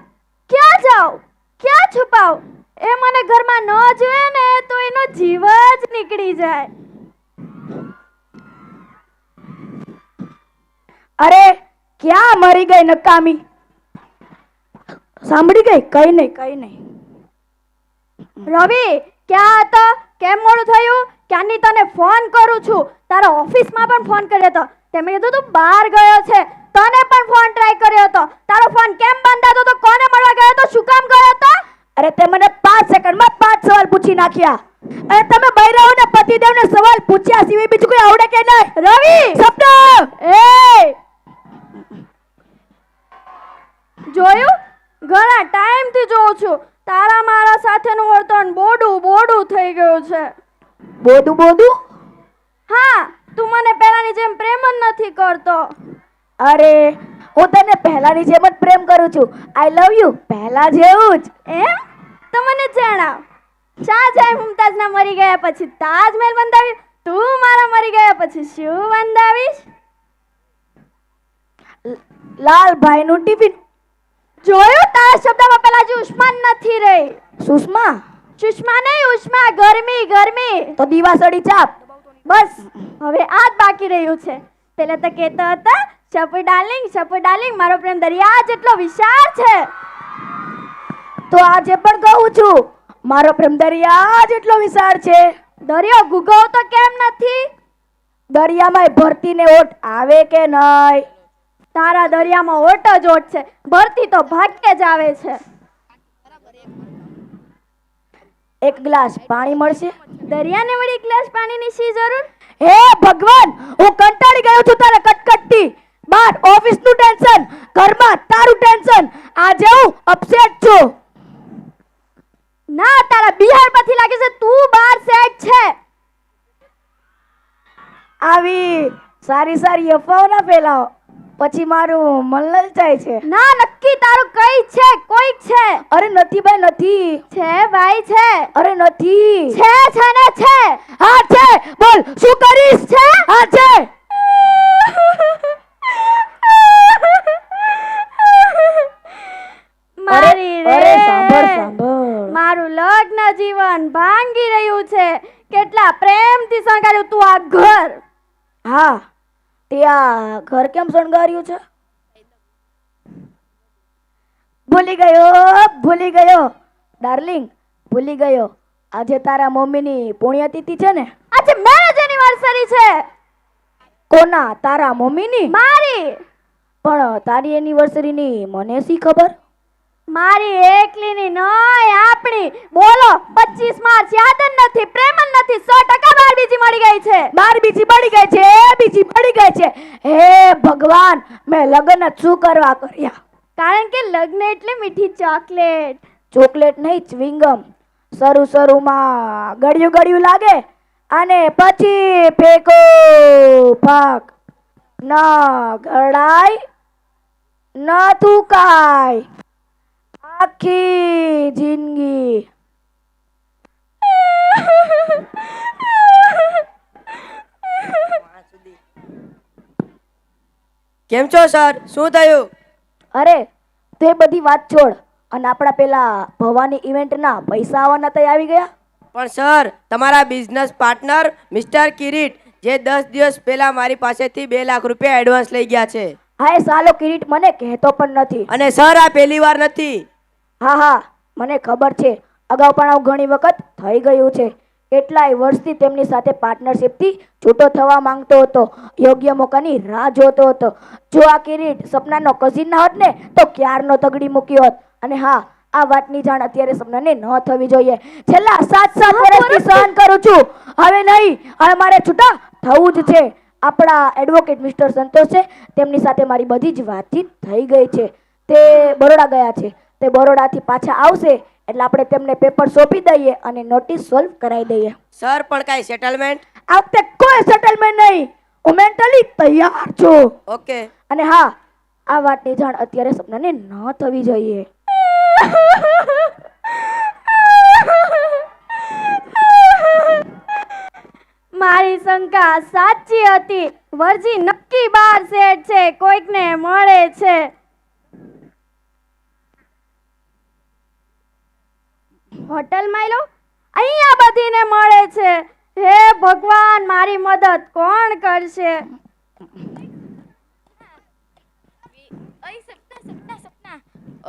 ક્યાં જાવ, ક્યાં છુપાવ? એ મને ઘરમાં ન જોયે ને તો એનો જીવ જ નીકળી જાય. અરે ક્યાં મરી ગઈ નકામી? સાંભળી ગઈ? કઈ નહીં. રવિ ક્યાં હતો? કેમ મોડું થયું? ક્યાંની તને ફોન કરું છું. તારા ઓફિસમાં પણ ફોન કર્યો હતો. તેમે કીધું તું બહાર ગયો છે. તને પણ ફોન ટ્રાય કર્યો હતો. તારો ફોન કેમ બંધ હતો? તો કોને મળવા ગયો હતો? શું કામ ગયો હતો? અરે તે મને 5 સેકન્ડમાં 5 સવાલ પૂછી નાખ્યા. અને તમે બૈરાઓને પતિદેવને સવાલ પૂછ્યા સિવાય બીજું કોઈ આવડે કે નહીં? રવિ સપના જોયું? ઘણા ટાઈમથી જોઉં છું તારા મારા સાથેનું વર્તન બોડું થઈ ગયું છે. બોડું? હા, તું મને પહેલાની જેમ પ્રેમ જ નથી કરતો. અરે હું તને પહેલાની જેમ જ પ્રેમ કરું છું. આઈ લવ યુ પહેલા જેવું જ. એમ? તો મને જણાવ, શાહજહાં મુમતાઝના મરી ગયા પછી તાજમહેલ બંધાવી, તું મારા મરી ગયા પછી શું બંધાવીશ? લાલભાઈનું ટિફિન. જોયું? તારા શબ્દમાં પેલા જે ઉષ્માન નથી રહી. સુષ્મા નહીં, ઉષ્મા. ગરમી. તો દીવાસળી ચાપ. બસ હવે આ જ બાકી રહ્યું છે. પેલા તો કહેતો હતા શપુ ડાર્લિંગ મારો પ્રેમ દરિયા જેટલો વિશાળ છે. તો આજે પણ કહું છું મારો પ્રેમ દરિયા જેટલો વિશાળ છે. દરિયો ગુગવતો કેમ નથી? દરિયામાં ભરતીને ઓટ આવે કે નહીં? તારા દરિયામાં ઓટ જ ઓટ છે, ભરતી તો ભાગ્યે જ આવે છે. એક ગ્લાસ પાણી મળશે? દરિયાને વળી ગ્લાસ પાણીની શી જરૂર? હે ભગવાન, હું કંટાળી ગયો છું તારા કટકટથી. બાર ઓફિસનું ટેન્શન, ઘરમાં તારું ટેન્શન. આજે હું અપસેટ છું. ના, તારા બિહાર પરથી લાગે છે તું બાર સેટ છે. આવી સારી અફવાઓ ના ફેલાવો, પછી મારું મન લલચાય છે. ના, નક્કી તારું કઈ છે? કોઈક છે? અરે નથી ભાઈ, નથી. છે ભાઈ, છે. અરે નથી. છે ને છે. હા છે. બોલ શું કરીશ? છે. હા છે. અરે સાંભળ. મારું લગ્ન જીવન ભાંગી રહ્યું છે. કેટલા પ્રેમથી શણગાર્યું તું આ ઘર. હા, ત્યાં ઘર કેમ શણગાર્યું છે? ભૂલી ગયો ડાર્લિંગ, ભૂલી ગયો. આજે તારા મમ્મીની પુણ્યતિથિ છે ને? આજે મેરેજ એનિવર્સરી છે. કોના? તારા મમ્મીની? મારી. પણ તારી એનિવર્સરીની મને શી ખબર? મારી એકલીની નય, આપણી. બોલો, 25 માર્ચ યાદ જ નથી, પ્રેમ જ નથી. 100% બાર બીજી મળી ગઈ છે. બાર બીજી મળી ગઈ છે. હે ભગવાન, મેં લગ્ન શું કરવા કર્યા? કારણ કે લગ્ન એટલે મીઠી ચોકલેટ નહીં, ચ્વિંગમ. શરૂમાં ગળ્યું લાગે અને પછી ફેંકો ફાક. ના ગળાય ન થૂકાય આખી જિંદગી. કેમ છો સર? શું થયું? અરે તે બધી વાત છોડ અને આપણા પેલા ભવાની ઇવેન્ટના પૈસા આવવાના તય આવી ગયા? પણ સર, તમારા બિઝનેસ પાર્ટનર મિસ્ટર કિરીટ જે 10 દિવસ પહેલા મારી પાસેથી 2 લાખ રૂપિયા એડવાન્સ લઈ ગયા છે. હા, એ સાલો કિરીટ મને કહેતો પણ નથી. અને સર, આ પહેલી વાર નથી. હા હા, મને ખબર છે. અગાઉ પણ આવું ઘણી વખત થઈ ગયું છે. કેટલાય વર્ષથી તેમની સાથે પાર્ટનરશિપથી છૂટો થવા માંગતો હતો. યોગ્ય મોકાની રાહ જોતો હતો. જો આ કિરીટ સપનાનો કઝિન ના હોત ને તો ક્યારનો તગડી મૂક્યો હોત. અને હા, આ વાતની જાણ અત્યારે સપનાને ન થવી જોઈએ. છેલ્લા 7 વર્ષથી સહન કરું છું. હવે નહીં, હવે મારે છૂટા થવું જ છે. આપણા એડવોકેટ મિસ્ટર સંતોષ છે, તેમની સાથે મારી બધી જ વાતચીત થઈ ગઈ છે. તે બરોડા ગયા છે. તે બરોડાથી પાછા આવશે એટલે આપણે તેમને પેપર સોંપી દઈએ અને નોટિસ સોલ્વ કરાવી દઈએ. સર, પણ કાંઈ સેટલમેન્ટ? આ વખતે કોઈ સેટલમેન્ટ નહીં. હું મેન્ટલી તૈયાર છું. ઓકે. અને હા, આ વાતની જાણ અત્યારે સપનાને ન થવી જોઈએ. મારી શંકા સાચી હતી. વર્જી નક્કી બાર સેટ છે, કોઈકને મળે છે. હોટલ માયલો અહીંયા બધીને મળે છે. હે ભગવાન, મારી મદદ કોણ કરશે?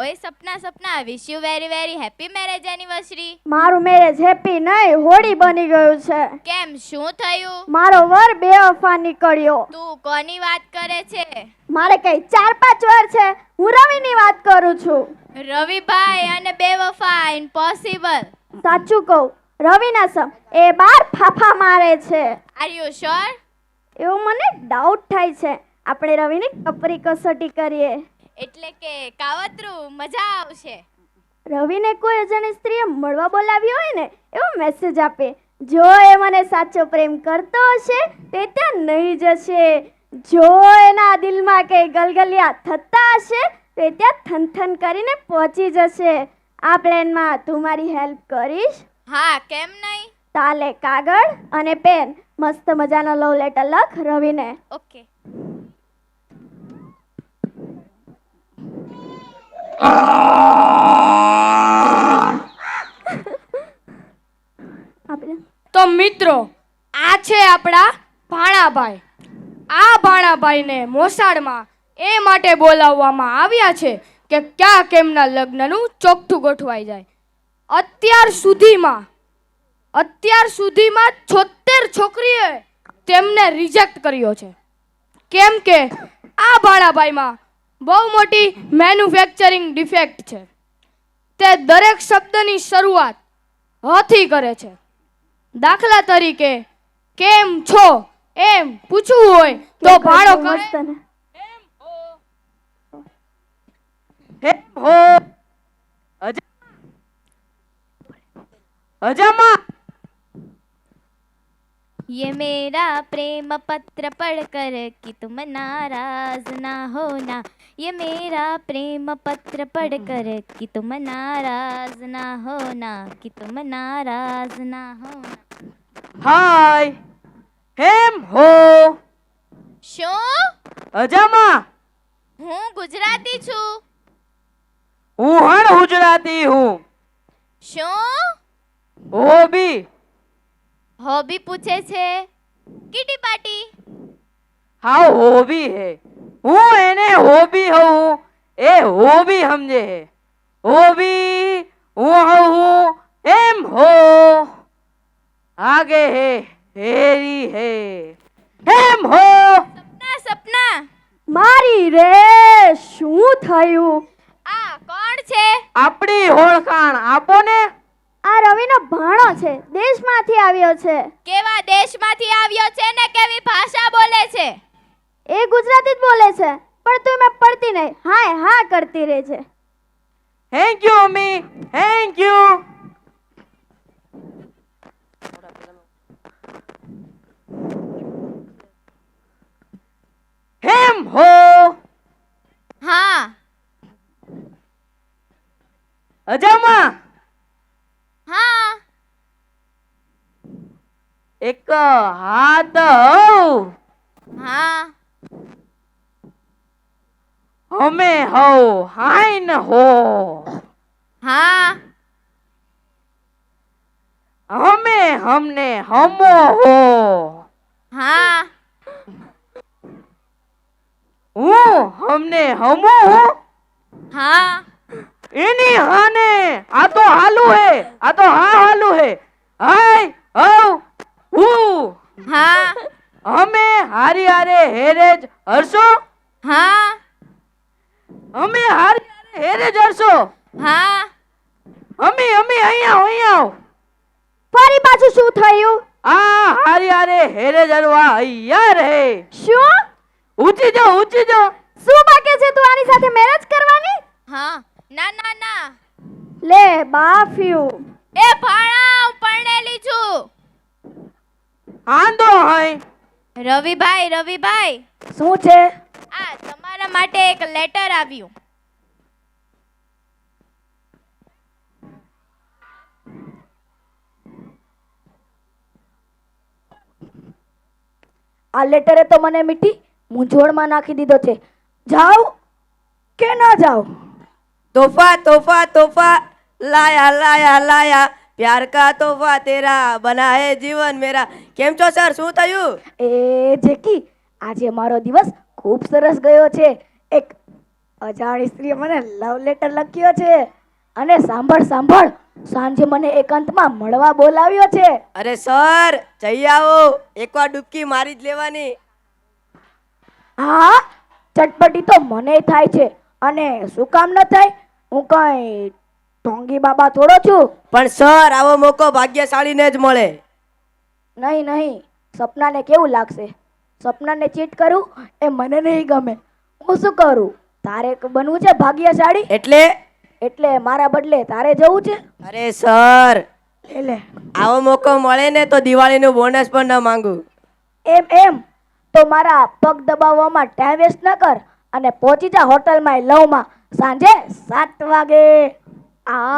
ઓય Sapna wish you very very happy marriage anniversary. મારું મેરેજ હેપી નહીં, હોડી બની ગયું છે. કેમ, શું થયું? મારો વર બેવફા નીકળ્યો. તું કોની વાત કરે છે? મારે કઈ 4-5 વાર છે. હું રવિની વાત કરું છું. રવિભાઈ અને બેવફા ઇમ્પોસિબલ. સાચું કહું, રવિના સમ એ બાર ફાફા મારે છે. Are you sure? એવું મને ડાઉટ થાય છે. આપણે રવિની કપરી કસોટી કરીએ. એટલે કે કાવતરું મજા આવશે. રવિને કોઈ અજાણી સ્ત્રીએ મળવા બોલાવ્યો હોય ને એવો મેસેજ આપે. જો એ મને સાચો પ્રેમ કરતો હશે તે ત્યાં નહીં જશે. જો એના દિલમાં કઈ ગલગલિયા થતા હશે તે ત્યાં થનથન કરીને પહોંચી જશે. આ પ્લાનમાં તું મારી હેલ્પ કરીશ? હા, કેમ નહીં? તાલે કાગળ અને પેન, મસ્ત મજાનો લવ લેટર લખ રવિને. ઓકે. તો મિત્રો, આ છે આપણા ભાણાભાઈ. આ ભાણાભાઈને મોસાળમાં એ માટે બોલાવવામાં આવ્યા છે કે ક્યાંક એમના લગ્નનું ચોકઠું ગોઠવાઈ જાય. અત્યાર સુધીમાં 76 છોકરીઓએ તેમને રિજેક્ટ કર્યો છે. કેમ કે આ ભાણાભાઈમાં બહુ મોટી મેન્યુફેક્ચરિંગ ડિફેક્ટ છે. તે દરેક શબ્દની શરૂઆત હથી કરે છે. દાખલા તરીકે, કેમ છો એમ પૂછવું હોય તો ભાણો કહે અજામાં ये मेरा प्रेम पत्र पढ़कर कि तुम नाराज ना होना. ये मेरा प्रेम पत्र पढ़कर कि तुम नाराज ना होना. कि तुम नाराज ना होना. હાય, હેમ હો. શું? અજામાં હું ગુજરાતી છું. હું હણ ગુજરાતી હું. શું? હોબી હોબી પૂછે છે? Kitty party? હા, હોબી હે. હું એને હોબી હું, એ હોબી સમજે હે. હોબી હું હું એમ હો. આગે હે હેરી હે એમ હો. સપના મારી રે, શું થયું? આ કોણ છે? આપણી ઓળખાણ આપો ને. આ રવિનો ભાણો છે, દેશમાંથી આવ્યો છે. કેવા દેશમાંથી આવ્યો છે ને કેવી ભાષા બોલે છે? એ ગુજરાતી જ બોલે છે, પણ તું મેં પડતી નહીં, હાય હા કરતી રહે છે. થેન્ક યુ અમ્મી, થેન્ક યુ. હેમ હો. હા. અજામાં હા. એક હાથ હો. હા. હમે હો હાઈન હો હા હમે હમને હમો હો હા હું હમને હમો હો હા એની હાને આ તો હાલુ હે આ તો હા હાલુ હે હાય હવ હું હા અમે હારી હારે હેરેજ હરસો હા અમે હારી હારે હેરેજ હરસો હા અમે અહીંયા ફરી પાછું શું થયું? આ હારી હારે હેરેજ હરવા અહીંયા રહે શું ઊંચી જો શું બાકે છે તું આની સાથે મેરેજ કરવાની? હા ના ના ના લે બાફ્યું. એ ભાણા હું પરણેલી છું. આંધો હઈ રવિભાઈ શું છે? આ તમારા માટે એક લેટર આવ્યું. આ લેટરે તો મને મીઠી મૂંઝવણમાં નાખી દીધો છે. જાવ કે ના જાવ? तोहफा तोहफा तोहफा लाया लाया लाया प्यार का तोहफा तेरा बना है जीवन मेरा. કેમ છો સર? શું થયું? એ જેકી આજે મારો દિવસ ખૂબ સરસ ગયો છે. એક અજાણી સ્ત્રીએ મને લવ લેટર લખ્યો છે અને સાંભળ સાંજે મને એકાંતમાં મળવા બોલાવ્યો છે. અરે સર જઈ આવો, એકવાર ડૂબકી મારી જ લેવાની. હા ચટપટી તો મને થાય છે અને શું કામ ન થાય? હું કઈ ઢોંગી બાબા થોડો છું. પણ સર આવો મોકો ભાગ્યશાળીને જ મળે. નહીં સપનાને કેવું લાગશે? સપનાને ચીટ કરું એ મને નહીં ગમે. હું શું કરું? તારે બનવું છે ભાગ્યશાળી એટલે મારા બદલે તારે જવું છે? અરે સર લે આવો મોકો મળે ને તો દિવાળીનું બોનસ પણ ન માંગુ. એમ તો મારા પગ દબાવવામાં ટાઈમ વેસ્ટ ન કર અને પહોંચી જા હોટલમાં લવમાં સાંજે 7 વાગે.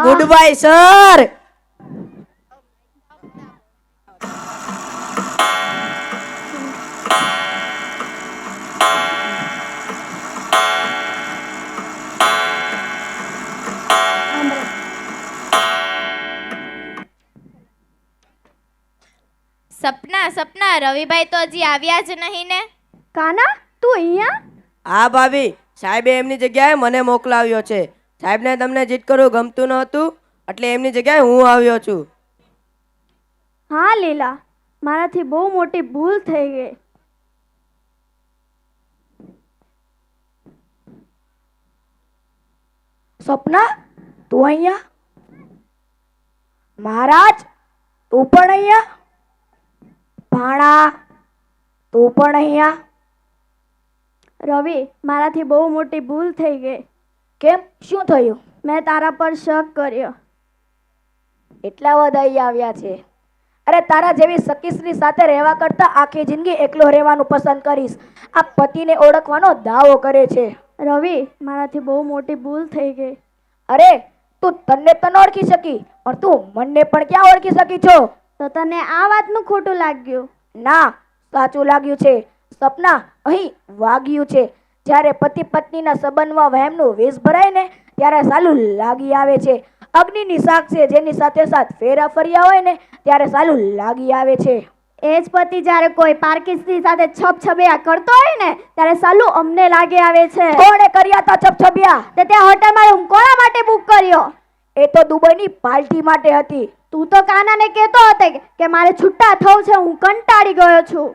Goodbye sir. સપના રવિભાઈ તો હજી આવ્યા જ નહીં ને. કાના તું અહીંયા? હા ભાભી, સાહેબે એમની જગ્યાએ મને મોકલાવ્યો છે. સાહેબને તમને જીત કરવું ગમતું નહોતું એટલે એમની જગ્યાએ હું આવ્યો છું. હા લીલા, મારાથી બહુ મોટી ભૂલ થઈ ગઈ. સપના તું અહીંયા? મહારાજ તું પણ અહીંયા? ભાણા તું પણ અહીંયા? રવિ, મારાથી બહુ મોટી ભૂલ થઈ ગઈ. કેમ શું થયું? મેં તારા પર શક કર્યો. એટલા બધા અહીંયા આવ્યા છે? અરે તારા જેવી સકીસની સાથે રહેવા કરતા આખી જિંદગી એકલો રહેવાનું પસંદ કરીશ. આ પતિને ઓળખવાનો દાવો કરે છે. રવિ, મારાથી બહુ મોટી ભૂલ થઈ ગઈ. અરે તું તને તો ન ઓળખી શકી પણ તું મને પણ ક્યાં ઓળખી શકી છો? તો તને આ વાતનું ખોટું લાગ્યું? ના, સાચું લાગ્યું છે. સપના અહીં વાગ્યું છે. જ્યારે પતિ પત્નીના સંબંધમાં વહેમનું વિષ ભરાય ને ત્યારે સાલું લાગી આવે છે. અગ્નિની શાક છે જેની સાથે સાથ ફેરા ફર્યા હોય ને ત્યારે સાલું લાગી આવે છે. એ જ પતિ જ્યારે કોઈ પારકીસની સાથે છબછબિયા કરતો હોય ને ત્યારે સાલું અમને લાગે આવે છે. કોણે કર્યા તા છબછબિયા? તે ત્યાં હોટલમાં રૂમ કોના માટે બુક કર્યો? એ તો દુબઈની પાર્ટી માટે હતી. તું તો કાનાને કહેતો હતો કે મારે છૂટા થવું છે, હું કંટાળી ગયો છું.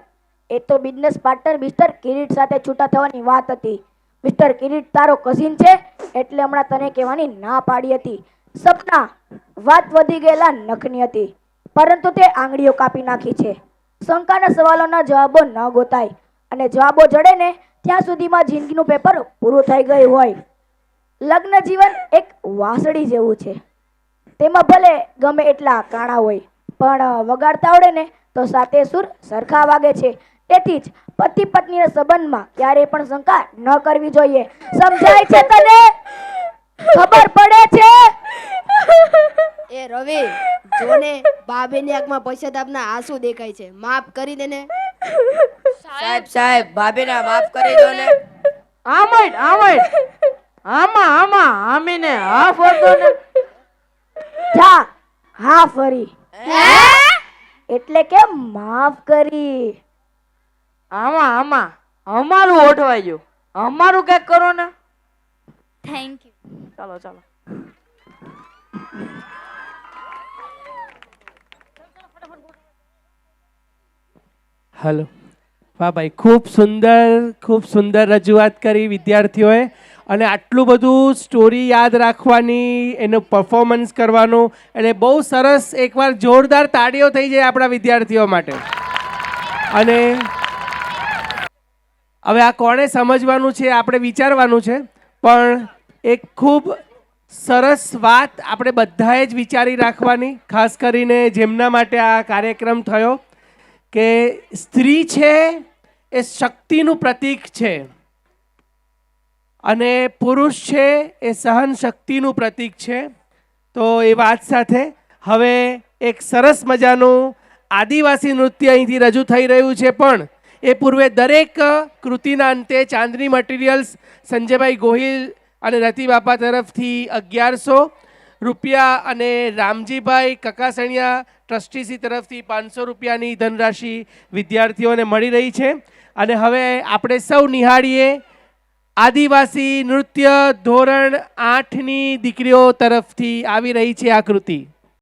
એ તો બિઝનેસ પાર્ટનર મિસ્ટર કિરીટ સાથે છૂટા થવાની વાત હતી. મિસ્ટર કિરીટ તારો કઝિન છે એટલે હમણાં તને કહેવાની ના પાડી હતી. સપના વાત વધી ગયેલા નખની હતી પરંતુ તે આંગળીઓ કાપી નાખી છે. શંકાના સવાલોના જવાબો ન ગોતાય અને જવાબો જડે ને ત્યાં સુધીમાં જિંદગીનું પેપર પૂરું થઈ ગયું હોય. લગ્ન જીવન એક વાંસળી જેવું છે. તેમાં ભલે ગમે એટલા કાણા હોય પણ વગાડતા આવડે ને તો સાતે સુર સરખા વાગે છે. તેથી જ પતિ પત્નીના સંબંધમાં ક્યારેય પણ શંકા ન કરવી જોઈએ. સમજાય છે તને? ખબર પડે છે? એ રવિ, જોને ભાભીની આંખમાં પશ્ચાતાપના આંસુ દેખાય છે. માફ કરી દે ને. સાહેબ ભાભીને માફ કરી દો ને. આમાં આમાં આમીને હાફ હતો ને. જા હા ફરી એટલે કે માફ કરી. આમાં અમારું ઓઠવાઈ ગયું. અમારું કઈક કરો ને. Thank you. ચાલો ચાલો. હલો. વાહ ભાઈ, ખૂબ સુંદર રજૂઆત કરી વિદ્યાર્થીઓએ. અને આટલું બધું સ્ટોરી યાદ રાખવાની, એનું પરફોર્મન્સ કરવાનું, એટલે બહુ સરસ. એકવાર જોરદાર તાળીઓ થઈ જાય આપણા વિદ્યાર્થીઓ માટે. અને હવે આ કોણે સમજવાનું છે આપણે વિચારવાનું છે, પણ એક ખૂબ સરસ વાત આપણે બધાએ જ વિચારી રાખવાની, ખાસ કરીને જેમના માટે આ કાર્યક્રમ થયો, કે સ્ત્રી છે એ શક્તિનું પ્રતીક છે અને પુરુષ છે એ સહન શક્તિનું પ્રતીક છે. તો એ વાત સાથે હવે એક સરસ મજાનું આદિવાસી નૃત્ય અહીંથી રજૂ થઈ રહ્યું છે. પણ એ પૂર્વે દરેક કૃતિના અંતે ચાંદની મટીરિયલ્સ સંજયભાઈ ગોહિલ અને રતિ બાપા તરફથી 1100 રૂપિયા અને રામજીભાઈ કકાસણિયા ટ્રસ્ટીસી તરફથી 500 રૂપિયાની ધનરાશિ વિદ્યાર્થીઓને મળી રહી છે. અને હવે આપણે સૌ નિહાળીએ આદિવાસી નૃત્ય ધોરણ 8ની દીકરીઓ તરફથી આવી રહી છે આ કૃતિ.